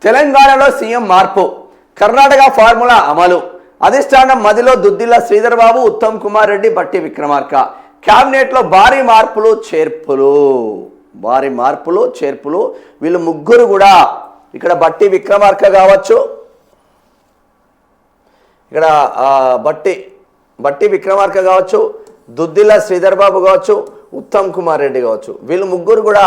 తెలంగాణలో సీఎం మార్పు, కర్ణాటక ఫార్ములా అమలు, అధిష్టానం మదిలో దుద్దిల్ల శ్రీధర్ బాబు, ఉత్తమ్ కుమార్ రెడ్డి, బట్టి విక్రమార్క. క్యాబినెట్లో భారీ మార్పులు చేర్పులు. వీళ్ళు ముగ్గురు కూడా ఇక్కడ బట్టి విక్రమార్క కావచ్చు, ఇక్కడ బట్టి విక్రమార్క కావచ్చు, దుద్దిల్ల శ్రీధర్ బాబు కావచ్చు, ఉత్తమ్ కుమార్ రెడ్డి కావచ్చు. వీళ్ళు ముగ్గురు కూడా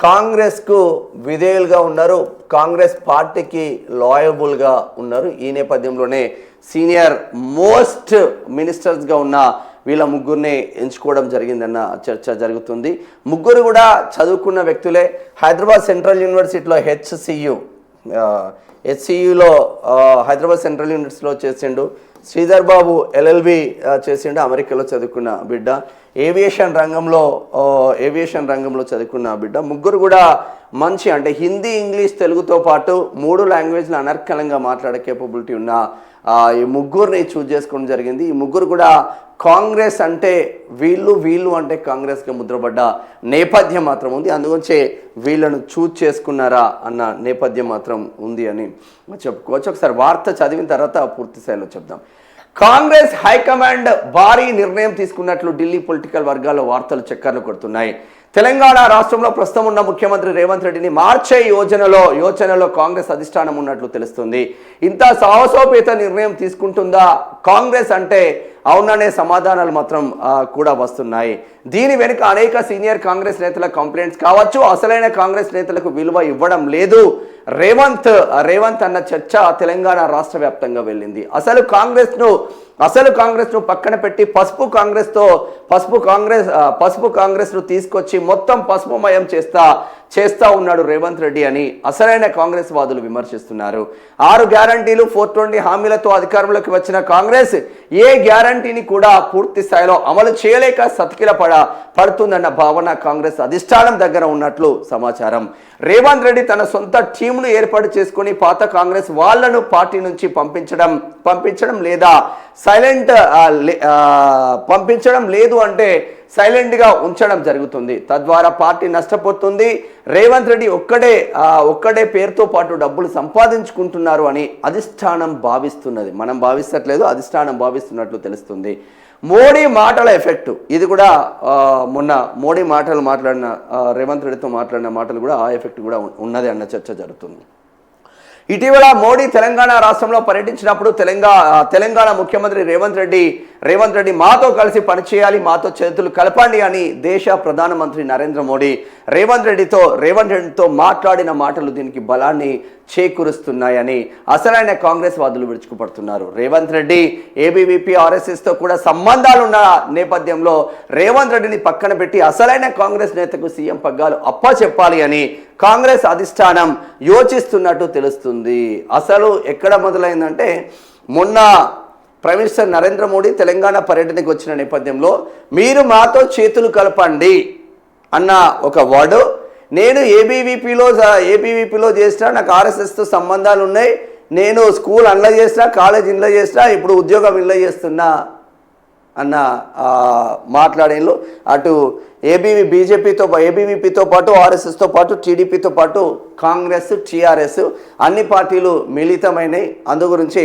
కాంగ్రెస్కు విధేయులుగా ఉన్నారు, కాంగ్రెస్ పార్టీకి లాయబుల్గా ఉన్నారు. ఈ నేపథ్యంలోనే సీనియర్ మోస్ట్ మినిస్టర్స్గా ఉన్న వీళ్ళ ముగ్గురిని ఎంచుకోవడం జరిగిందన్న చర్చ జరుగుతుంది. ముగ్గురు కూడా చదువుకున్న వ్యక్తులే. హైదరాబాద్ సెంట్రల్ యూనివర్సిటీలో హెచ్సియులో హైదరాబాద్ సెంట్రల్ యూనివర్సిటీలో చేసిండు. శ్రీధర్ బాబు ఎల్ఎల్బి చేసిండు, అమెరికాలో చదువుకున్న బిడ్డ. ఏవియేషన్ రంగంలో చదువుకున్న బిడ్డ. ముగ్గురు కూడా మంచి, అంటే హిందీ, ఇంగ్లీష్, తెలుగుతో పాటు 3 లాంగ్వేజ్లు అనర్కలంగా మాట్లాడే కేపబిలిటీ ఉన్న ఈ ముగ్గురిని చూజ్ చేసుకోవడం జరిగింది. ఈ ముగ్గురు కూడా కాంగ్రెస్ అంటే వీళ్ళు అంటే కాంగ్రెస్గా ముద్రపడ్డ నేపథ్యం మాత్రం ఉంది. అందుగురించే వీళ్ళను చూజ్ చేసుకున్నారా అన్న నేపథ్యం మాత్రం ఉంది అని చెప్పుకోవచ్చు. ఒకసారి వార్త చదివిన తర్వాత పూర్తి స్థాయిలో చెప్దాం. కాంగ్రెస్ హైకమాండ్ భారీ నిర్ణయం తీసుకున్నట్లు ఢిల్లీ పొలిటికల్ వర్గాల్లో వార్తలు చక్కర్లు కొడుతున్నాయి. తెలంగాణ రాష్ట్రంలో ప్రస్తుతం ఉన్న ముఖ్యమంత్రి రేవంత్ రెడ్డిని మార్చే యోచనలో కాంగ్రెస్ అధిష్టానం ఉన్నట్లు తెలుస్తుంది. ఇంత సాహసోపేత నిర్ణయం తీసుకుంటుందా కాంగ్రెస్ అంటే అవుననే సమాధానాలు మాత్రం కూడా వస్తున్నాయి. దీని వెనుక అనేక సీనియర్ కాంగ్రెస్ నేతల కంప్లైంట్స్ కావచ్చు, అసలైన కాంగ్రెస్ నేతలకు విలువ ఇవ్వడం లేదు రేవంత్ అన్న చర్చ తెలంగాణ రాష్ట్ర వ్యాప్తంగా వెళ్ళింది. అసలు కాంగ్రెస్ ను పక్కన పెట్టి పసుపు కాంగ్రెస్ ను తీసుకొచ్చి మొత్తం పసుపుమయం చేస్తా ఉన్నాడు రేవంత్ రెడ్డి అని అసలైన కాంగ్రెస్ వాదులు విమర్శిస్తున్నారు. 6 గ్యారంటీలు 420 హామీలతో అధికారంలోకి వచ్చిన కాంగ్రెస్ ఏ గ్యారంటీని కూడా పూర్తి స్థాయిలో అమలు చేయలేక పడుతుందన్న భావన కాంగ్రెస్ అధిష్టానం దగ్గర ఉన్నట్లు సమాచారం. రేవంత్ రెడ్డి తన సొంత టీంను ఏర్పాటు చేసుకుని పాత కాంగ్రెస్ వాళ్లను పార్టీ నుంచి పంపించడం లేదు అంటే సైలెంట్గా ఉంచడం జరుగుతుంది. తద్వారా పార్టీ నష్టపోతుంది. రేవంత్ రెడ్డి ఒక్కడే పేరుతో పాటు డబ్బులు సంపాదించుకుంటున్నారు అని అధిష్టానం భావిస్తున్నది. మనం భావిస్తట్లేదు, అధిష్టానం భావిస్తున్నట్లు తెలుస్తుంది. మోడీ మాటల ఎఫెక్ట్, ఇది కూడా మొన్న మోడీ మాట్లాడిన రేవంత్ రెడ్డితో మాట్లాడిన మాటలు కూడా ఆ ఎఫెక్ట్ కూడా ఉన్నది అన్న చర్చ జరుగుతుంది. ఇటీవల మోడీ తెలంగాణ రాష్ట్రంలో పర్యటించినప్పుడు తెలంగాణ ముఖ్యమంత్రి రేవంత్ రెడ్డి మాతో కలిసి పనిచేయాలి, మాతో చేతులు కలపండి అని దేశ ప్రధానమంత్రి నరేంద్ర మోడీ రేవంత్ రెడ్డితో మాట్లాడిన మాటలు దీనికి బలాన్ని చేకూరుస్తున్నాయని అసలైన కాంగ్రెస్ వాదులు విరుచుకుపడుతున్నారు. రేవంత్ రెడ్డి ఏబీవీపీ ఆర్ఎస్ఎస్తో కూడా సంబంధాలున్న నేపథ్యంలో రేవంత్ రెడ్డిని పక్కన పెట్టి అసలైన కాంగ్రెస్ నేతకు సీఎం పగ్గాలు అప్పచెప్పాలి అని కాంగ్రెస్ అధిష్టానం యోచిస్తున్నట్టు తెలుస్తుంది. అసలు ఎక్కడ మొదలైందంటే, మొన్న ప్రైమ్ మినిస్టర్ నరేంద్ర మోడీ తెలంగాణ పర్యటనకు వచ్చిన నేపథ్యంలో మీరు మాతో చేతులు కలపండి అన్న ఒక వర్డ్, నేను ఏబీవీపీలో చేసినా, నాకు ఆర్ఎస్ఎస్తో సంబంధాలు ఉన్నాయి, నేను స్కూల్ అందులో చేసినా, కాలేజ్ ఇంట్లో చేసినా, ఇప్పుడు ఉద్యోగం ఇంట్లో చేస్తున్నా అన్న మాట్లాడేళ్ళు. అటు ఏబీవీపీతో పాటు ఆర్ఎస్ఎస్తో పాటు టీడీపీతో పాటు కాంగ్రెస్, టీఆర్ఎస్ అన్ని పార్టీలు మిళితమైనవి. అందు గురించి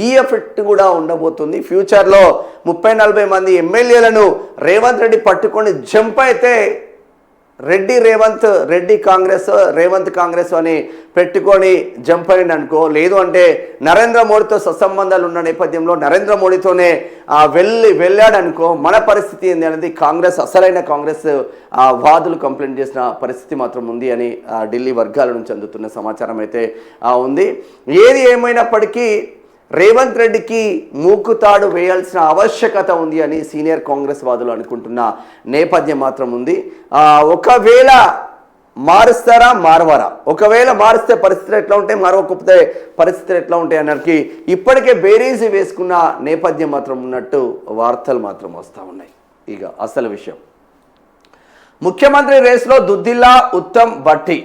ఈ ఎఫెక్ట్ కూడా ఉండబోతుంది. ఫ్యూచర్లో 30-40 మంది ఎమ్మెల్యేలను రేవంత్ రెడ్డి పట్టుకొని జంప్ అయితే రెడ్డి కాంగ్రెస్ అని పెట్టుకొని జంప్ అయింది అనుకో, లేదు అంటే నరేంద్ర మోడీతో సత్సంబంధాలు ఉన్న నేపథ్యంలో నరేంద్ర మోడీతోనే వెళ్ళాడనుకో మన పరిస్థితి ఏంది అనేది అసలైన కాంగ్రెస్ వాదులు కంప్లైంట్ చేసిన పరిస్థితి మాత్రం ఉంది అని ఢిల్లీ వర్గాల నుంచి అందుతున్న సమాచారం అయితే ఉంది. ఏది ఏమైనప్పటికీ రేవంత్ రెడ్డికి మూకుతాడు వేయాల్సిన ఆవశ్యకత ఉంది అని సీనియర్ కాంగ్రెస్ వాదులు అనుకుంటున్న నేపథ్యం మాత్రం ఉంది. ఒకవేళ మారుస్తారా మారవరా, ఒకవేళ మారిస్తే పరిస్థితులు ఎట్లా ఉంటాయి, మరొకతే పరిస్థితులు ఎట్లా ఉంటాయి అన్నకి ఇప్పటికే బేరీజు వేసుకున్న నేపథ్యం మాత్రం ఉన్నట్టు వార్తలు మాత్రం వస్తూ ఉన్నాయి. ఇక అసలు విషయం, ముఖ్యమంత్రి రేసులో దుద్దిల్ల, ఉత్తమ్, బట్టి.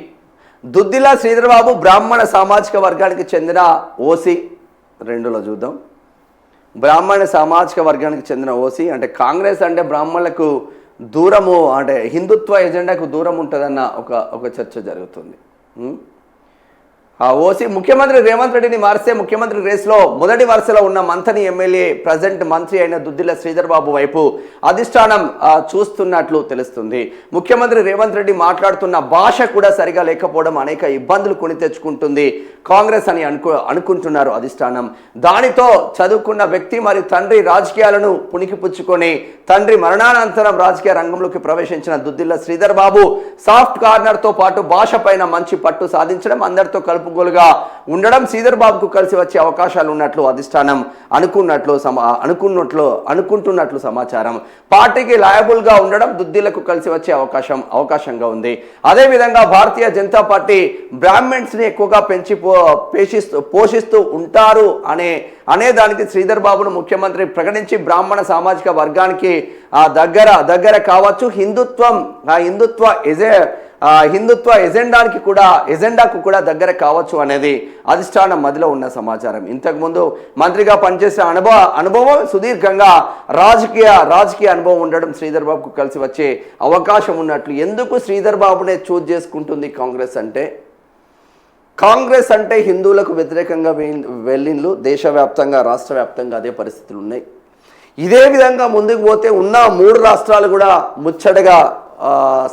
దుద్దిల్ల శ్రీధర్ బాబు బ్రాహ్మణ సామాజిక వర్గానికి చెందిన ఓసీ. 2లో చూద్దాం. బ్రాహ్మణ సామాజిక వర్గానికి చెందిన ఓసీ, అంటే కాంగ్రెస్ అంటే బ్రాహ్మణులకు దూరము, అంటే హిందుత్వ ఎజెండాకు దూరం ఉంటుందన్న ఒక చర్చ జరుగుతుంది. ఓసీ ముఖ్యమంత్రి రేవంత్ రెడ్డిని మారిస్తే ముఖ్యమంత్రి రేసులో మొదటి వరుసలో ఉన్న మంథని ఎమ్మెల్యే ప్రజెంట్ మంత్రి అయిన దుద్దిల శ్రీధర్ బాబు వైపు అధిష్టానం చూస్తున్నట్లు తెలుస్తుంది. ముఖ్యమంత్రి రేవంత్ రెడ్డి మాట్లాడుతున్న భాష కూడా సరిగా లేకపోవడం అనేక ఇబ్బందులు కొని తెచ్చుకుంటుంది కాంగ్రెస్ అని అనుకుంటున్నారు అధిష్టానం. దానితో చదువుకున్న వ్యక్తి మరియు తండ్రి రాజకీయాలను పుణికిపుచ్చుకొని తండ్రి మరణానంతరం రాజకీయ రంగంలోకి ప్రవేశించిన దుద్దిల శ్రీధర్ బాబు సాఫ్ట్ కార్నర్తో పాటు భాష పైన మంచి పట్టు సాధించడం, అందరితో కలుపుగోలుగా ఉండడం శ్రీధర్ బాబుకు కలిసి వచ్చే అవకాశాలు ఉన్నట్లు అధిష్టానం అనుకుంటున్నట్లు సమాచారం. పార్టీకి లాయబుల్ గా ఉండడం దుద్దిలకు కలిసి వచ్చే అవకాశంగా ఉంది. అదేవిధంగా భారతీయ జనతా పార్టీ బ్రాహ్మణ్స్ ని ఎక్కువగా పోషిస్తూ ఉంటారు అనే దానికి శ్రీధర్ బాబును ముఖ్యమంత్రి ప్రకటించి బ్రాహ్మణ సామాజిక వర్గానికి దగ్గర కావచ్చు, హిందుత్వ ఎజెండాకు కూడా దగ్గర కావచ్చు అనేది అధిష్టానం మధ్యలో ఉన్న సమాచారం. ఇంతకుముందు మంత్రిగా పనిచేసిన అనుభవం సుదీర్ఘంగా రాజకీయ అనుభవం ఉండడం శ్రీధర్ బాబుకు కలిసి వచ్చే అవకాశం ఉన్నట్లు. ఎందుకు శ్రీధర్ బాబునే చూజ్ చేసుకుంటుంది కాంగ్రెస్ అంటే హిందువులకు వ్యతిరేకంగా వెళ్ళిండ్లు. దేశవ్యాప్తంగా రాష్ట్ర వ్యాప్తంగా అదే పరిస్థితులు ఉన్నాయి. ఇదే విధంగా ముందుకు పోతే ఉన్న 3 రాష్ట్రాలు కూడా ముచ్చటగా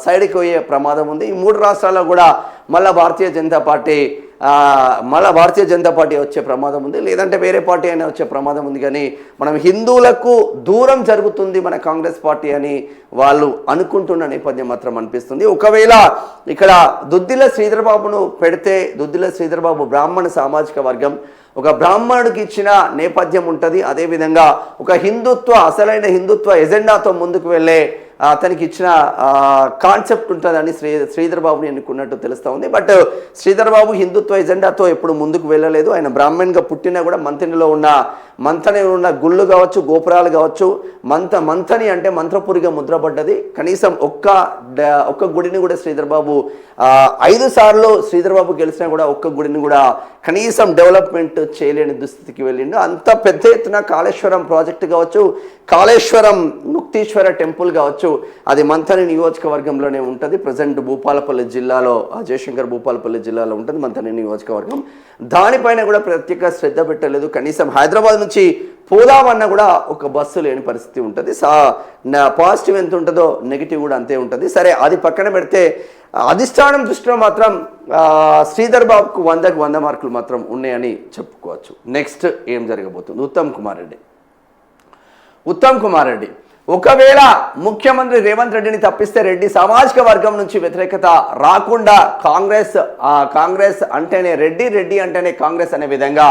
సైడ్కి పోయే ప్రమాదం ఉంది. ఈ 3 రాష్ట్రాల్లో కూడా మళ్ళీ భారతీయ జనతా పార్టీ వచ్చే ప్రమాదం ఉంది, లేదంటే వేరే పార్టీ అయినా వచ్చే ప్రమాదం ఉంది. కానీ మనం హిందువులకు దూరం జరుగుతుంది మన కాంగ్రెస్ పార్టీ అని వాళ్ళు అనుకుంటున్న నేపథ్యం మాత్రం అనిపిస్తుంది. ఒకవేళ ఇక్కడ దుద్దిల శ్రీధర్ బాబును పెడితే దుద్దిల శ్రీధర్ బాబు బ్రాహ్మణ సామాజిక వర్గం, ఒక బ్రాహ్మణుడికి ఇచ్చిన నేపథ్యం ఉంటుంది. అదేవిధంగా ఒక అసలైన హిందుత్వ ఎజెండాతో ముందుకు వెళ్ళే అతనికి ఇచ్చిన కాన్సెప్ట్ ఉంటుందని శ్రీధర్ బాబుని ఎన్నుకున్నట్టు తెలుస్తూ ఉంది. బట్ శ్రీధర్ బాబు హిందుత్వ ఎజెండాతో ఎప్పుడు ముందుకు వెళ్ళలేదు. ఆయన బ్రాహ్మణ్గా పుట్టినా కూడా మంథనిలో ఉన్న గుళ్ళు కావచ్చు, గోపురాలు కావచ్చు, మంథని అంటే మంత్రపురిగా ముద్రపడ్డది. కనీసం ఒక్క గుడిని కూడా శ్రీధర్ బాబు 5 సార్లు శ్రీధర్ బాబు గెలిచినా కూడా ఒక్క గుడిని కూడా కనీసం డెవలప్మెంట్ చేయలేని దుస్థితికి వెళ్ళిండు. అంత పెద్ద ఎత్తున కాళేశ్వరం ప్రాజెక్టు కావచ్చు, కాళేశ్వరం ముక్తీశ్వర టెంపుల్ కావచ్చు, అది మంథని నియోజకవర్గంలోనే ఉంటుంది. ప్రజెంట్ భూపాలపల్లి జిల్లాలో, జయశంకర్ భూపాలపల్లి జిల్లాలో ఉంటుంది మంథని నియోజకవర్గం. దానిపైన కూడా ప్రత్యేక శ్రద్ధ పెట్టలేదు. కనీసం హైదరాబాద్ నుంచి పోదామన్నా కూడా ఒక బస్సు లేని పరిస్థితి ఉంటుంది. పాజిటివ్ ఎంత ఉంటుందో నెగిటివ్ కూడా అంతే ఉంటుంది. సరే, అది పక్కన పెడితే అధిష్టానం దృష్టిలో మాత్రం శ్రీధర్ బాబుకు 100కి 100 మార్కులు మాత్రం ఉన్నాయని చెప్పుకోవచ్చు. నెక్స్ట్ ఏం జరగబోతుంది? ఉత్తమ్ కుమార్ రెడ్డి ఒకవేళ ముఖ్యమంత్రి రేవంత్ రెడ్డిని తప్పిస్తే రెడ్డి సామాజిక వర్గం నుంచి వ్యతిరేకత రాకుండా కాంగ్రెస్ అంటేనే రెడ్డి అంటేనే కాంగ్రెస్ అనే విధంగా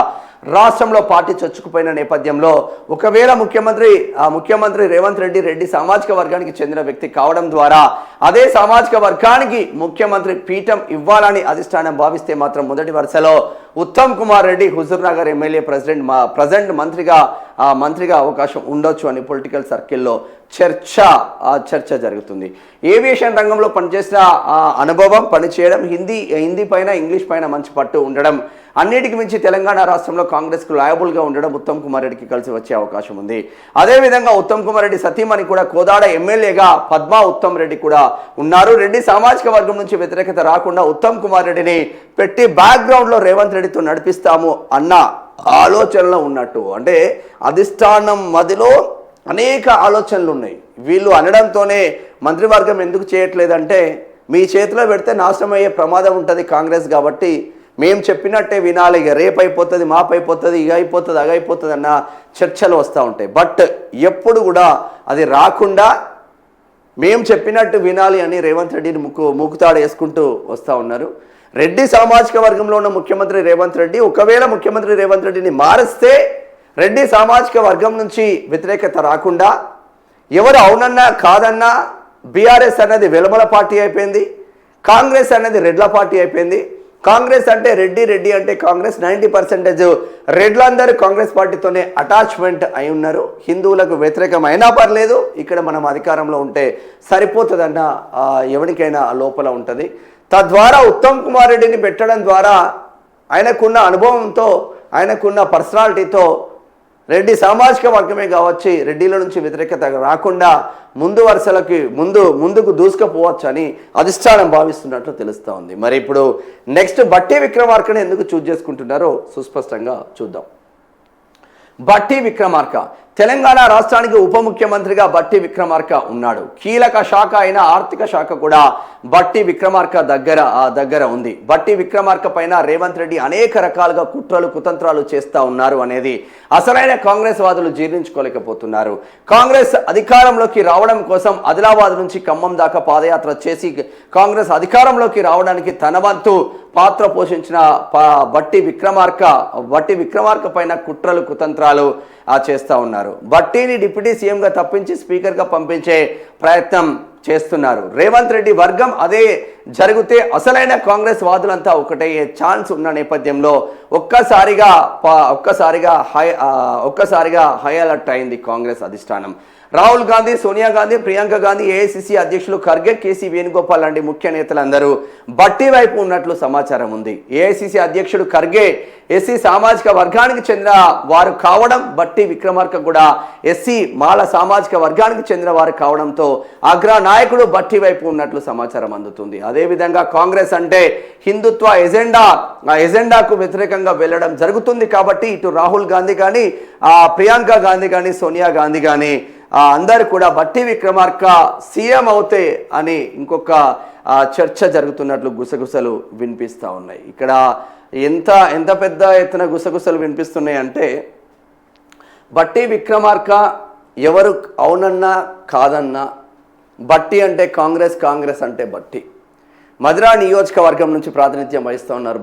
రాష్ట్రంలో పార్టీ చొచ్చుకుపోయిన నేపథ్యంలో ఒకవేళ ముఖ్యమంత్రి రేవంత్ రెడ్డి సామాజిక వర్గానికి చెందిన వ్యక్తి కావడం ద్వారా అదే సామాజిక వర్గానికి ముఖ్యమంత్రి పీఠం ఇవ్వాలని అధిష్టానం భావిస్తే మాత్రం మొదటి వరుసలో ఉత్తమ్ కుమార్ రెడ్డి హుజూర్నగర్ ఎమ్మెల్యే ప్రజెంట్ మంత్రిగా అవకాశం ఉండొచ్చు అని పొలిటికల్ సర్కిల్లో చర్చ జరుగుతుంది. ఏవియేషన్ రంగంలో పనిచేసిన అనుభవం, పనిచేయడం, హిందీ పైన ఇంగ్లీష్ పైన మంచి పట్టు ఉండడం, అన్నిటికి మించి తెలంగాణ రాష్ట్రంలో కాంగ్రెస్కు లాయబుల్గా ఉండడం ఉత్తమ్ కుమార్ రెడ్డికి కలిసి వచ్చే అవకాశం ఉంది. అదేవిధంగా ఉత్తమ్ కుమార్ రెడ్డి సతీమణి కూడా కోదాడ ఎమ్మెల్యేగా పద్మా ఉత్తమ్ రెడ్డి కూడా ఉన్నారు. రెడ్డి సామాజిక వర్గం నుంచి వ్యతిరేకత రాకుండా ఉత్తమ్ కుమార్ రెడ్డిని పెట్టి బ్యాక్గ్రౌండ్లో రేవంత్ రెడ్డితో నడిపిస్తాము అన్న ఆలోచనలో ఉన్నట్టు. అంటే అధిష్టానం మధ్యలో అనేక ఆలోచనలు ఉన్నాయి. వీళ్ళు అనడంతోనే మంత్రివర్గం ఎందుకు చేయట్లేదంటే మీ చేతిలో పెడితే నాశనం అయ్యే ప్రమాదం ఉంటుంది కాంగ్రెస్, కాబట్టి మేము చెప్పినట్టే వినాలి, ఇక రేపు అయిపోతుంది, మాపు అయిపోతుంది, ఇక అయిపోతుంది, అగైపోతుంది అన్న చర్చలు వస్తూ ఉంటాయి. బట్ ఎప్పుడు కూడా అది రాకుండా మేము చెప్పినట్టు వినాలి అని రేవంత్ రెడ్డిని మూకుతాడు వేసుకుంటూ వస్తూ ఉన్నారు. రెడ్డి సామాజిక వర్గంలో ఉన్న ముఖ్యమంత్రి రేవంత్ రెడ్డి ఒకవేళ ముఖ్యమంత్రి రేవంత్ రెడ్డిని మారిస్తే రెడ్డి సామాజిక వర్గం నుంచి వ్యతిరేకత రాకుండా ఎవరు అవునన్నా కాదన్నా బీఆర్ఎస్ అనేది వెలమల పార్టీ అయిపోయింది, కాంగ్రెస్ అనేది రెడ్ల పార్టీ అయిపోయింది. కాంగ్రెస్ అంటే రెడ్డి అంటే కాంగ్రెస్ 90% రెడ్లందరూ కాంగ్రెస్ పార్టీతోనే అటాచ్మెంట్ అయి ఉన్నారు. హిందువులకు వ్యతిరేకం అయినా పర్లేదు, ఇక్కడ మనం అధికారంలో ఉంటే సరిపోతుందన్న ఎవరికైనా లోపల ఉంటుంది. తద్వారా ఉత్తమ్ కుమార్ రెడ్డిని పెట్టడం ద్వారా ఆయనకున్న అనుభవంతో, ఆయనకున్న పర్సనాలిటీతో రెడ్డి సామాజిక వర్గమే కావచ్చు రెడ్డిల నుంచి వ్యతిరేకత రాకుండా ముందు వరుసలకి ముందుకు దూసుకుపోవచ్చు అని అధిష్టానం భావిస్తున్నట్లు తెలుస్తూ ఉంది. మరి ఇప్పుడు నెక్స్ట్ బట్టి విక్రమార్కని ఎందుకు చూజ్ చేసుకుంటున్నారో సుస్పష్టంగా చూద్దాం. బట్టి విక్రమార్క తెలంగాణ రాష్ట్రానికి ఉప ముఖ్యమంత్రిగా బట్టి విక్రమార్క ఉన్నాడు. కీలక శాఖ అయిన ఆర్థిక శాఖ కూడా బట్టి విక్రమార్క దగ్గర ఉంది. బట్టి విక్రమార్క పైన రేవంత్ రెడ్డి అనేక రకాలుగా కుట్రలు కుతంత్రాలు చేస్తూ ఉన్నారు అనేది అసలైన కాంగ్రెస్ వాదులు జీర్ణించుకోలేకపోతున్నారు. కాంగ్రెస్ అధికారంలోకి రావడం కోసం ఆదిలాబాద్ నుంచి ఖమ్మం దాకా పాదయాత్ర చేసి కాంగ్రెస్ అధికారంలోకి రావడానికి తన వంతు పాత్ర పోషించిన బట్టి విక్రమార్క పైన కుట్రలు కుతంత్రాలు చేస్తూ ఉన్నారు. బట్టిని డిప్యూటీ సీఎంగా తప్పించి స్పీకర్గా పంపించే ప్రయత్నం చేస్తున్నారు. రేవంత్ రెడ్డి వర్గం అదే జరిగితే అసలైన కాంగ్రెస్ వాదులంతా ఒకటయ్యే ఛాన్స్ ఉన్న నేపథ్యంలో ఒక్కసారిగా హై అలర్ట్ అయింది కాంగ్రెస్ అధిష్టానం. రాహుల్ గాంధీ, సోనియా గాంధీ, ప్రియాంక గాంధీ, ఏఐసిసి అధ్యక్షులు ఖర్గే, కేసీ వేణుగోపాల్ లాంటి ముఖ్య నేతలందరూ బట్టి వైపు ఉన్నట్లు సమాచారం ఉంది. ఏఐసిసి అధ్యక్షుడు ఖర్గే ఎస్సీ సామాజిక వర్గానికి చెందిన వారు కావడం, బట్టి విక్రమార్క కూడా ఎస్సీ మాల సామాజిక వర్గానికి చెందిన వారు కావడంతో అగ్ర నాయకుడు బట్టి వైపు ఉన్నట్లు సమాచారం అందుతుంది. అదేవిధంగా కాంగ్రెస్ అంటే హిందుత్వ ఎజెండాకు వ్యతిరేకంగా వెళ్ళడం జరుగుతుంది కాబట్టి ఇటు రాహుల్ గాంధీ కానీ, ప్రియాంక గాంధీ కానీ, సోనియా గాంధీ కానీ అందరు కూడా బట్టి విక్రమార్క సీఎం అవుతే అని ఇంకొక చర్చ జరుగుతున్నట్లు గుసగుసలు వినిపిస్తూ ఉన్నాయి. ఇక్కడ ఎంత పెద్ద ఎత్తున గుసగుసలు వినిపిస్తున్నాయి అంటే బట్టి విక్రమార్క ఎవరు అవునన్నా కాదన్నా బట్టి అంటే కాంగ్రెస్ అంటే బట్టి. మధురా నియోజకవర్గం నుంచి ప్రాతినిధ్యం వహిస్తూ ఉన్నారు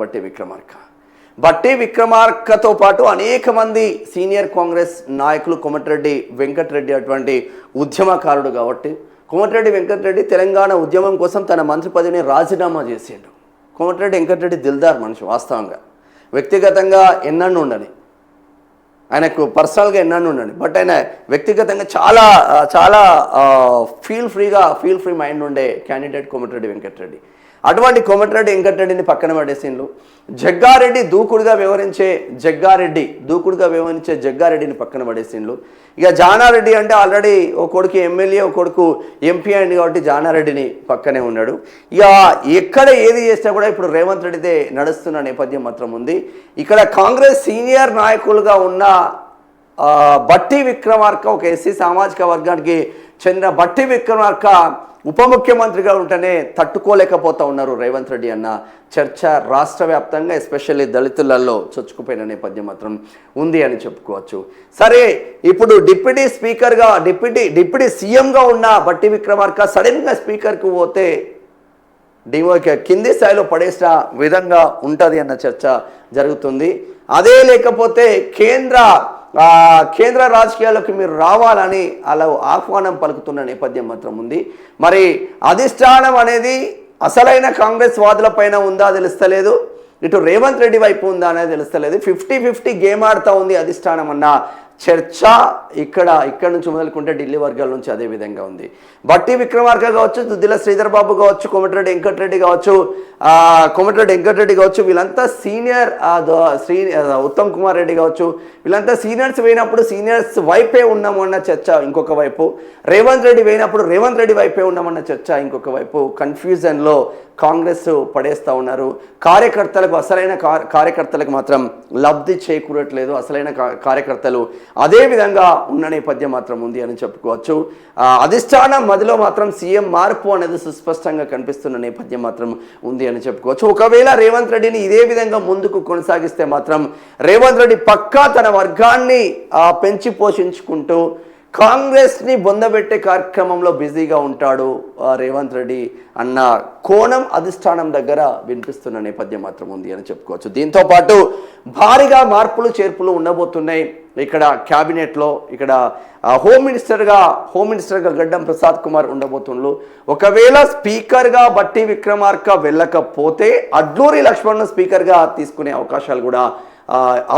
బట్టి విక్రమార్కతో పాటు అనేక మంది సీనియర్ కాంగ్రెస్ నాయకులు కోమటిరెడ్డి వెంకటరెడ్డి అటువంటి ఉద్యమకారుడు కాబట్టి కోమటిరెడ్డి వెంకటరెడ్డి తెలంగాణ ఉద్యమం కోసం తన మంత్రి పదవిని రాజీనామా చేసిండు. కోమటిరెడ్డి వెంకటరెడ్డి దిల్దార్ మనిషి, వాస్తవంగా వ్యక్తిగతంగా ఎన్నన్ను ఉండని, ఆయనకు పర్సనల్గా ఎన్నన్ను ఉండని, బట్ ఆయన వ్యక్తిగతంగా చాలా ఫీల్ ఫ్రీ మైండ్ ఉండే క్యాండిడేట్ కోమటిరెడ్డి వెంకటరెడ్డి. అటువంటి కోమటిరెడ్డి వెంకటరెడ్డిని పక్కన పడేసిండ్రు. దూకుడుగా వ్యవహరించే జగ్గారెడ్డిని పక్కన పడేసిండ్రు. ఇక జానారెడ్డి అంటే ఆల్రెడీ ఓ కొడుకు ఎమ్మెల్యే, ఓ కొడుకు ఎంపీ అయింది కాబట్టి జానారెడ్డిని పక్కనే ఉన్నాడు. ఇక ఎక్కడ ఏది చేసినా కూడా ఇప్పుడు రేవంత్ రెడ్డిదే నడుస్తున్న నేపథ్యం మాత్రం ఉంది. ఇక్కడ కాంగ్రెస్ సీనియర్ నాయకులుగా ఉన్న బట్టి విక్రమార్క, ఒక ఎస్సీ సామాజిక వర్గానికి చెందిన బట్టి విక్రమార్క ఉప ముఖ్యమంత్రిగా ఉంటేనే తట్టుకోలేకపోతూ ఉన్నారు రేవంత్ రెడ్డి అన్న చర్చ రాష్ట్ర వ్యాప్తంగా ఎస్పెషల్లీ దళితులలో చొచ్చుకుపోయిన నేపథ్యం మాత్రం ఉంది అని చెప్పుకోవచ్చు. సరే, ఇప్పుడు డిప్యూటీ సీఎంగా ఉన్న బట్టి విక్రమార్క సడన్గా స్పీకర్కు పోతే కింది స్థాయిలో పడేసిన విధంగా ఉంటుంది అన్న చర్చ జరుగుతుంది. అదే లేకపోతే కేంద్ర రాజకీయాల్లోకి మీరు రావాలని అలా ఆహ్వానం పలుకుతున్న నేపథ్యం మాత్రం ఉంది. మరి అధిష్టానం అనేది అసలైన కాంగ్రెస్ వాదుల పైన ఉందా తెలుస్తలేదు, ఇటు రేవంత్ రెడ్డి వైపు ఉందా అనేది తెలుస్తలేదు. 50-50 గేమ్ ఆడుతూ ఉంది అధిష్టానం అన్న చర్చ ఇక్కడ నుంచి మొదలుకుంటే ఢిల్లీ వర్గాల నుంచి అదే విధంగా ఉంది. బట్టి విక్రమార్క కావచ్చు, దుద్దిల శ్రీధర్ బాబు కావచ్చు, కోమటిరెడ్డి వెంకటరెడ్డి కావచ్చు, వీళ్ళంతా సీనియర్, ఉత్తమ్ కుమార్ రెడ్డి కావచ్చు, వీళ్ళంతా సీనియర్స్ పోయినప్పుడు సీనియర్స్ వైపే ఉన్నాము అన్న చర్చ ఇంకొక వైపు, రేవంత్ రెడ్డి పోయినప్పుడు రేవంత్ రెడ్డి వైపే ఉన్నామన్న చర్చ ఇంకొక వైపు. కన్ఫ్యూజన్లో కాంగ్రెస్ పడేస్తూ ఉన్నారు. అసలైన కార్యకర్తలకు మాత్రం లబ్ధి చేకూరట్లేదు. అసలైన కార్యకర్తలు అదే విధంగా ఉన్న నేపథ్యం మాత్రం ఉంది అని చెప్పుకోవచ్చు. అధిష్టానం మధ్యలో మాత్రం సీఎం మార్పు అనేది సుస్పష్టంగా కనిపిస్తున్న నేపథ్యం మాత్రం ఉంది అని చెప్పుకోవచ్చు. ఒకవేళ రేవంత్ రెడ్డిని ఇదే విధంగా ముందుకు కొనసాగిస్తే మాత్రం రేవంత్ రెడ్డి పక్కా తన వర్గాన్ని పెంచి పోషించుకుంటూ కాంగ్రెస్ని బొందబెట్టే కార్యక్రమంలో బిజీగా ఉంటాడు రేవంత్ రెడ్డి అన్న కోణం అధిష్టానం దగ్గర వినిపిస్తున్న నేపథ్యం మాత్రం ఉంది అని చెప్పుకోవచ్చు. దీంతో పాటు భారీగా మార్పులు చేర్పులు ఉండబోతున్నాయి. ఇక్కడ క్యాబినెట్లో ఇక్కడ హోమ్ మినిస్టర్గా గడ్డం ప్రసాద్ కుమార్ ఉండబోతున్నారు. ఒకవేళ స్పీకర్గా బట్టి విక్రమార్క వెళ్ళకపోతే అడ్లూరి లక్ష్మణ్ను స్పీకర్గా తీసుకునే అవకాశాలు కూడా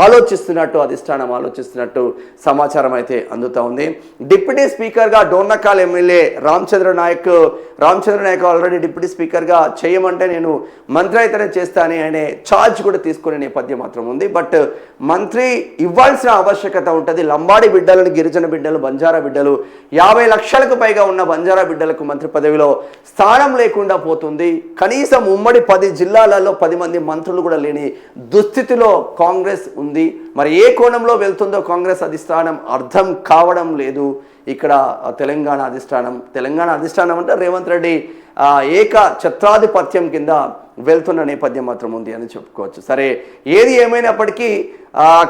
ఆలోచిస్తున్నట్టు అధిష్టానం ఆలోచిస్తున్నట్టు సమాచారం అయితే అందుతూ ఉంది. డిప్యూటీ స్పీకర్గా Dornakal MLA Ramachandra Naik already deputy స్పీకర్గా చేయమంటే నేను మంత్రి అయితేనే చేస్తానని ఆయన ఛార్జ్ కూడా తీసుకునే నేపథ్యం మాత్రం ఉంది. బట్ మంత్రి ఇవ్వాల్సిన ఆవశ్యకత ఉంటుంది. లంబాడి బిడ్డలను, గిరిజన బిడ్డలు, బంజారా బిడ్డలు 50 లక్షలకు పైగా ఉన్న బంజారా బిడ్డలకు మంత్రి పదవిలో స్థానం లేకుండా పోతుంది. కనీసం ఉమ్మడి 10 జిల్లాలలో 10 మంది మంత్రులు కూడా లేని దుస్థితిలో కాంగ్రెస్ ఉంది. మరి ఏ కోణంలో వెళ్తుందో కాంగ్రెస్ అధిష్టానం అర్థం కావడం లేదు. ఇక్కడ తెలంగాణ అధిష్టానం అంటే రేవంత్ రెడ్డి ఏక ఛత్రాధిపత్యం కింద వెళ్తున్న నేపథ్యం మాత్రం ఉంది అని చెప్పుకోవచ్చు. సరే, ఏది ఏమైనప్పటికీ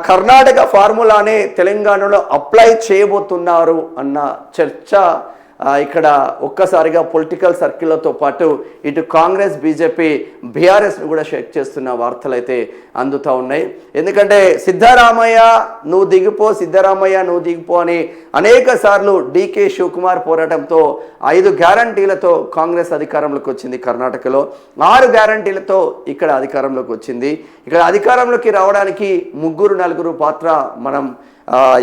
కర్ణాటక ఫార్ములానే తెలంగాణలో అప్లై చేయబోతున్నారు అన్న చర్చ ఇక్కడ ఒక్కసారిగా పొలిటికల్ సర్కిళ్లతో పాటు ఇటు కాంగ్రెస్, బీజేపీ, బీఆర్ఎస్ను కూడా షేక్ చేస్తున్న వార్తలు అయితే అందుతూ ఉన్నాయి. ఎందుకంటే సిద్ధరామయ్య నువ్వు దిగిపో అని అనేక సార్లు డీకే శివకుమార్ పోరాటంతో 5 గ్యారంటీలతో కాంగ్రెస్ అధికారంలోకి వచ్చింది. కర్ణాటకలో 6 గ్యారంటీలతో ఇక్కడ అధికారంలోకి వచ్చింది. ఇక్కడ అధికారంలోకి రావడానికి 3-4 పాత్ర మనం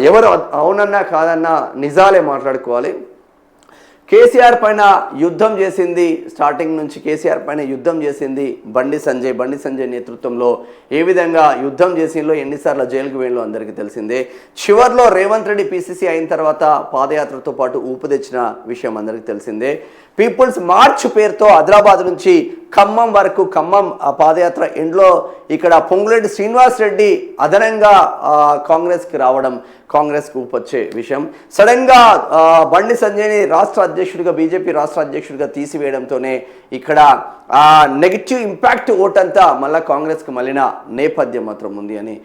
ఎవరు అవునన్నా కాదన్నా నిజాలే మాట్లాడుకోవాలి. కేసీఆర్ పైన యుద్ధం చేసింది, స్టార్టింగ్ నుంచి కేసీఆర్ పైన యుద్ధం చేసింది బండి సంజయ్ నేతృత్వంలో. ఏ విధంగా యుద్ధం చేసిందో, ఎన్నిసార్లు జైలుకు వెళ్ళో అందరికీ తెలిసిందే. చివర్లో రేవంత్ రెడ్డి పీసీసీ అయిన తర్వాత పాదయాత్రతో పాటు ఊపు తెచ్చిన విషయం అందరికీ తెలిసిందే. పీపుల్స్ మార్చ్ పేరుతో ఆదిలాబాద్ నుంచి ఖమ్మం వరకు, ఖమ్మం పాదయాత్ర ఎండ్లో ఇక్కడ పొంగులేటి శ్రీనివాస్ రెడ్డి అదనంగా కాంగ్రెస్కి రావడం, కాంగ్రెస్కి ఊపొచ్చే విషయం. సడన్గా బండి సంజయ్ని బీజేపీ రాష్ట్ర అధ్యక్షుడిగా తీసివేయడంతోనే ఇక్కడ నెగిటివ్ ఇంపాక్ట్ ఓటంతా మళ్ళీ కాంగ్రెస్కి మళ్ళిన నేపథ్యం మాత్రం ఉంది అని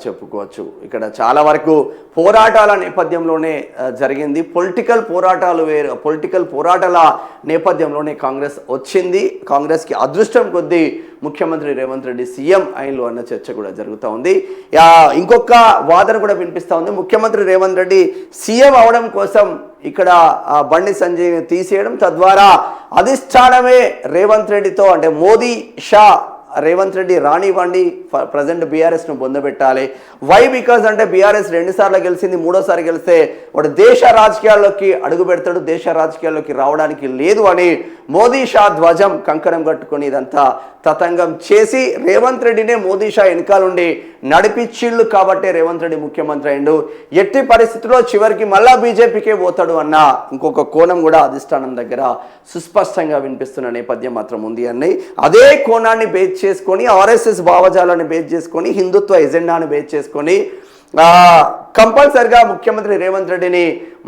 చెప్పుకోవచ్చు. ఇక్కడ చాలా వరకు పోరాటాల నేపథ్యంలోనే జరిగింది. పొలిటికల్ పోరాటాల నేపథ్యంలోనే కాంగ్రెస్ వచ్చింది. కాంగ్రెస్కి అదృష్టం కొద్దీ ముఖ్యమంత్రి రేవంత్ రెడ్డి సీఎం అయిన్లు అన్న చర్చ కూడా జరుగుతూ ఉంది. ఇంకొక వాదన కూడా వినిపిస్తూ ఉంది. ముఖ్యమంత్రి రేవంత్ రెడ్డి సీఎం అవడం కోసం ఇక్కడ బండి సంజయ్ని తీసేయడం, తద్వారా అధిష్టానమే రేవంత్ రెడ్డితో అంటే మోదీ, షా, రేవంత్ రెడ్డి రానివ్వండి, ప్రజెంట్ బీఆర్ఎస్ను పొందబెట్టాలి. వై? బికాజ్ అంటే బీఆర్ఎస్ 2 సార్లు గెలిచింది, 3వ సారి గెలిస్తే వాడు దేశ రాజకీయాల్లోకి అడుగు పెడతాడు, దేశ రాజకీయాల్లోకి రావడానికి లేదు అని మోదీ షా ధ్వజం కంకణం కట్టుకొని ఇదంతా తతంగం చేసి రేవంత్ రెడ్డినే మోదీ షా వెనకాలండి నడిపించిళ్ళు కాబట్టి రేవంత్ రెడ్డి ముఖ్యమంత్రి అయిండు. ఎట్టి పరిస్థితుల్లో చివరికి మళ్ళా బీజేపీకే పోతాడు అన్న ఇంకొక కోణం కూడా అధిష్టానం దగ్గర సుస్పష్టంగా వినిపిస్తున్న నేపథ్యం మాత్రం ఉంది అని అదే కోణాన్ని బేస్ చేసుకొని, ఆర్ఎస్ఎస్ భావజాలాన్ని బేస్ చేసుకొని, హిందుత్వ ఎజెండాను బేస్ చేసుకొని కంపల్సరిగా ముఖ్యమంత్రి రేవంత్ రెడ్డిని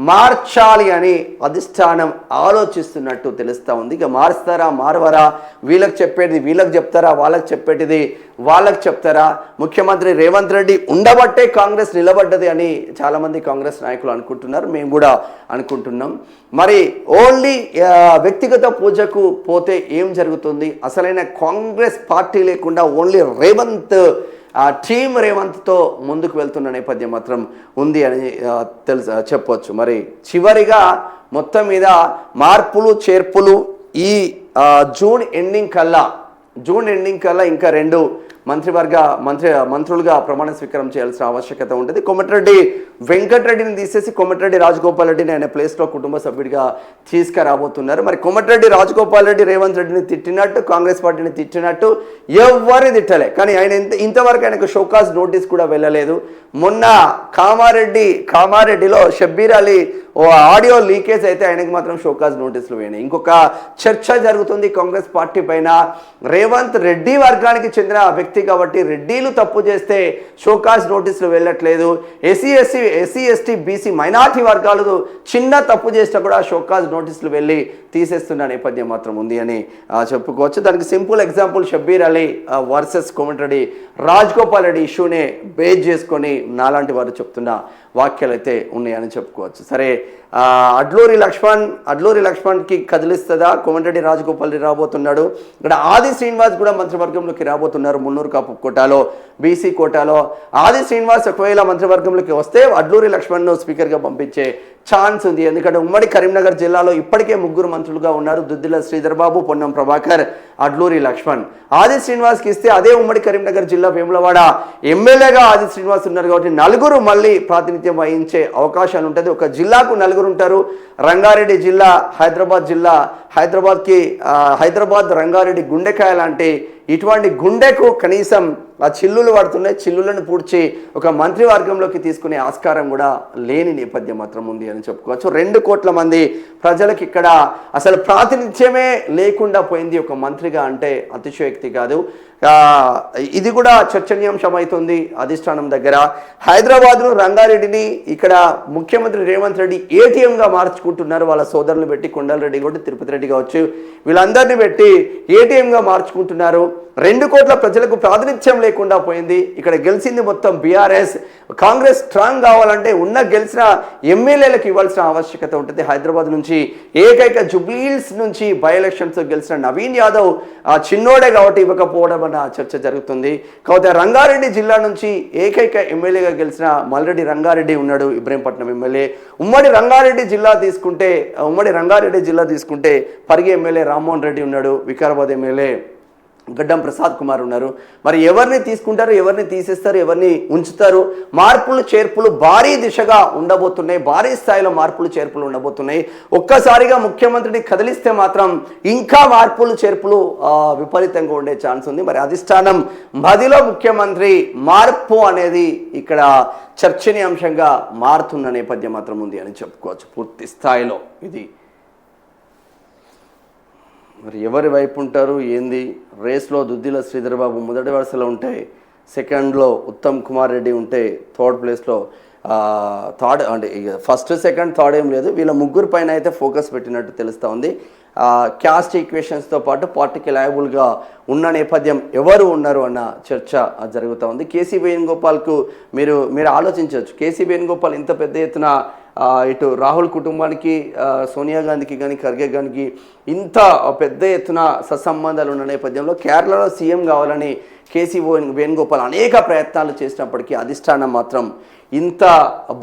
మార్చాలి అని అధిష్టానం ఆలోచిస్తున్నట్టు తెలుస్తూ ఉంది. ఇక మారుస్తారా, మారవరా, వీళ్ళకి చెప్పేది వీళ్ళకి చెప్తారా, వాళ్ళకి చెప్పేటిది వాళ్ళకి చెప్తారా? ముఖ్యమంత్రి రేవంత్ రెడ్డి ఉండబట్టే కాంగ్రెస్ నిలబడ్డది అని చాలామంది కాంగ్రెస్ నాయకులు అనుకుంటున్నారు, మేము కూడా అనుకుంటున్నాం. మరి ఓన్లీ వ్యక్తిగత పూజకు పోతే ఏం జరుగుతుంది? అసలైన కాంగ్రెస్ పార్టీ లేకుండా ఓన్లీ టీమ్ రేవంత్తో ముందుకు వెళ్తున్న నేపథ్యం మాత్రం ఉంది అని చెప్పవచ్చు. మరి చివరిగా మొత్తం మీద మార్పులు చేర్పులు ఈ జూన్ ఎండింగ్ కల్లా ఇంకా 2 మంత్రులుగా ప్రమాణ స్వీకారం చేయాల్సిన ఆవశ్యకత ఉంటుంది. కోమటిరెడ్డి వెంకటరెడ్డిని తీసేసి కోమటిరెడ్డి రాజగోపాల్ రెడ్డిని ఆయన ప్లేస్లో కుటుంబ సభ్యుడిగా తీసుకురాబోతున్నారు. మరి కోమటిరెడ్డి రాజగోపాల్ రెడ్డి రేవంత్ రెడ్డిని తిట్టినట్టు, కాంగ్రెస్ పార్టీని తిట్టినట్టు ఎవరిని తిట్టలే. కానీ ఆయన ఇంతవరకు ఆయనకు షోకాజ్ నోటీస్ కూడా వెళ్ళలేదు. మొన్న కామారెడ్డిలో షబ్బీర్ అలీ ఆడియో లీకేజ్ అయితే ఆయనకు మాత్రం షోకాజ్ నోటీసులు పోయినాయి. ఇంకొక చర్చ జరుగుతుంది కాంగ్రెస్ పార్టీ పైన. రేవంత్ రెడ్డి వర్గానికి చెందిన వ్యక్తి కాబట్టి రెడ్డిలు తప్పు చేస్తే షోకాజ్ నోటీసులు వెళ్ళట్లేదు. ఎస్సీ ఎస్టీ బీసీ మైనార్టీ వర్గాలు చిన్న తప్పు చేసినా కూడా షోకాజ్ నోటీసులు వెళ్ళి తీసేస్తున్న నేపథ్యం మాత్రం ఉంది అని చెప్పుకోవచ్చు. దానికి simple example Shabbir Ali versus Komatireddy Rajagopal Reddy ఇష్యూనే బేస్ చేసుకొని నాలాంటి వారు చెప్తున్న వాక్యాలు అయితే ఉన్నాయని చెప్పుకోవచ్చు. సరే, అడ్లూరి లక్ష్మణ్కి కదిలిస్తుందా? కోమటిరెడ్డి రాజగోపాల్ రెడ్డి రాబోతున్నాడు. ఇక్కడ ఆది శ్రీనివాస్ కూడా మంత్రివర్గంలోకి రాబోతున్నారు. మున్నూరు కాపు కోటాలో, బీసీ కోటాలో ఆది శ్రీనివాస్ ఒకవేళ మంత్రివర్గంలోకి వస్తే అడ్లూరి లక్ష్మణ్ను స్పీకర్గా పంపించే ఛాన్స్ ఉంది. ఎందుకంటే ఉమ్మడి కరీంనగర్ జిల్లాలో ఇప్పటికే 3 మంత్రులుగా ఉన్నారు. దుద్దిల శ్రీధర్ బాబు, పొన్నం ప్రభాకర్, అడ్లూరి లక్ష్మణ్. ఆది శ్రీనివాస్కి ఇస్తే అదే ఉమ్మడి కరీంనగర్ జిల్లా వేములవాడ ఎమ్మెల్యేగా ఆది శ్రీనివాస్ ఉన్నారు కాబట్టి నలుగురు మళ్ళీ ప్రాతినిధ్యం వహించే అవకాశాలు ఉంటుంది. ఒక జిల్లాకు నలుగురు ఉంటారు. రంగారెడ్డి జిల్లా హైదరాబాద్ రంగారెడ్డి గుండెకాయ లాంటి ఇటువంటి గుండెకు కనీసం ఆ చిల్లులు పడుతున్నాయి. చిల్లులను పూడ్చి ఒక మంత్రివర్గంలోకి తీసుకునే ఆస్కారం కూడా లేని నేపథ్యం మాత్రం ఉంది అని చెప్పుకోవచ్చు. 2 కోట్ల మంది ప్రజలకు ఇక్కడ అసలు ప్రాతినిధ్యమే లేకుండా పోయింది ఒక మంత్రిగా అంటే అతిశయోక్తి కాదు. ఇది కూడా చర్చనీయాంశం అవుతుంది అధిష్టానం దగ్గర. హైదరాబాద్ను రంగారెడ్డిని ఇక్కడ ముఖ్యమంత్రి రేవంత్ రెడ్డి ఏటీఎంగా మార్చుకుంటున్నారు. వాళ్ళ సోదరులు పెట్టి కొండలరెడ్డి కూడా తిరుపతి రెడ్డి కావచ్చు వీళ్ళందరినీ పెట్టి ఏటీఎంగా మార్చుకుంటున్నారు. 2 కోట్ల ప్రజలకు ప్రాతినిధ్యం లేకుండా పోయింది. ఇక్కడ గెలిచింది మొత్తం బీఆర్ఎస్. కాంగ్రెస్ స్ట్రాంగ్ కావాలంటే గెలిచిన ఎమ్మెల్యేలకు ఇవ్వాల్సిన ఆవశ్యకత ఉంటుంది. హైదరాబాద్ నుంచి ఏకైక జుబ్లీహిల్స్ నుంచి బై ఎలక్షన్స్ గెలిచిన నవీన్ యాదవ్ చిన్నోడే కాబట్టి ఇవ్వకపోవడం అన్న చర్చ జరుగుతుంది. కాకపోతే రంగారెడ్డి జిల్లా నుంచి ఏకైక ఎమ్మెల్యేగా గెలిచిన మల్రెడ్డి రంగారెడ్డి ఉన్నాడు, ఇబ్రహీంపట్నం ఎమ్మెల్యే. ఉమ్మడి రంగారెడ్డి జిల్లా తీసుకుంటే పరిగి ఎమ్మెల్యే రామ్మోహన్ రెడ్డి ఉన్నాడు, వికారాబాద్ ఎమ్మెల్యే గడ్డం ప్రసాద్ కుమార్ ఉన్నారు. మరి ఎవరిని తీసుకుంటారు, ఎవరిని తీసేస్తారు, ఎవరిని ఉంచుతారు? మార్పులు చేర్పులు భారీ దిశగా ఉండబోతున్నాయి. భారీ స్థాయిలో మార్పులు చేర్పులు ఉండబోతున్నాయి. ఒక్కసారిగా ముఖ్యమంత్రిని కదిలిస్తే మాత్రం ఇంకా మార్పులు చేర్పులు విపరీతంగా ఉండే ఛాన్స్ ఉంది. మరి అధిష్టానం మదిలో ముఖ్యమంత్రి మార్పు అనేది ఇక్కడ చర్చనీయాంశంగా మారుతున్న నేపథ్యం మాత్రం ఉంది అని చెప్పుకోవచ్చు పూర్తి స్థాయిలో. ఇది మరి ఎవరి వైపు ఉంటారు ఏంది? రేస్లో దుద్దిల శ్రీధర్ బాబు మొదటి వరుసలో ఉంటే, సెకండ్లో ఉత్తమ్ కుమార్ రెడ్డి ఉంటే, థర్డ్ ప్లేస్లో థర్డ్ అంటే ఫస్ట్ సెకండ్ థర్డ్ ఏం లేదు, వీళ్ళ ముగ్గురు పైన అయితే ఫోకస్ పెట్టినట్టు తెలుస్తూ ఉంది. క్యాస్ట్ ఈక్వేషన్స్తో పాటు పార్టీకి లయబుల్గా ఉన్న నేపథ్యం ఎవరు ఉన్నారు అన్న చర్చ జరుగుతూ ఉంది. కేసీ వేణుగోపాల్కు మీరు ఆలోచించవచ్చు. కేసీ వేణుగోపాల్ ఇంత పెద్ద ఎత్తున ఇటు రాహుల్ కుటుంబానికి, సోనియా గాంధీకి కానీ ఖర్గే గారికి ఇంత పెద్ద ఎత్తున సత్సంబంధాలు ఉన్న నేపథ్యంలో కేరళలో సీఎం కావాలని కేసీ వేణుగోపాల్ అనేక ప్రయత్నాలు చేసినప్పటికీ అధిష్టానం మాత్రం ఇంత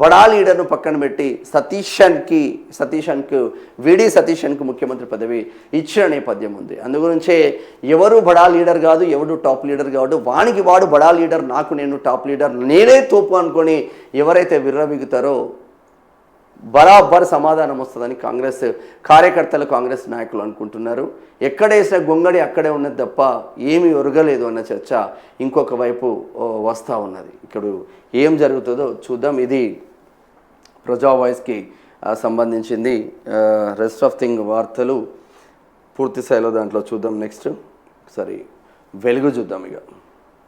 బడా లీడర్ను పక్కన పెట్టి సతీషన్కు ముఖ్యమంత్రి పదవి ఇచ్చిన నేపథ్యం ఉంది. అందుగురించే ఎవరు బడా లీడర్ కాదు, ఎవడు టాప్ లీడర్ కాదు, వాడు బడా లీడర్, నేను టాప్ లీడర్, నేనే తోపు అనుకొని ఎవరైతే విర్రబిగుతారో బరాబర్ సమాధానం వస్తుందని కాంగ్రెస్ కార్యకర్తలు, కాంగ్రెస్ నాయకులు అనుకుంటున్నారు. ఎక్కడేసిన గొంగడి అక్కడే ఉన్నది తప్ప ఏమీ ఒరగలేదు అన్న చర్చ ఇంకొక వైపు వస్తూ ఉన్నది. ఇక్కడ ఏం జరుగుతుందో చూద్దాం. ఇది ప్రజా వాయిస్కి సంబంధించింది. రెస్ట్ ఆఫ్ థింగ్ వార్తలు పూర్తి స్థాయిలో దాంట్లో చూద్దాం. నెక్స్ట్ సరే వెలుగు చూద్దాం. ఇక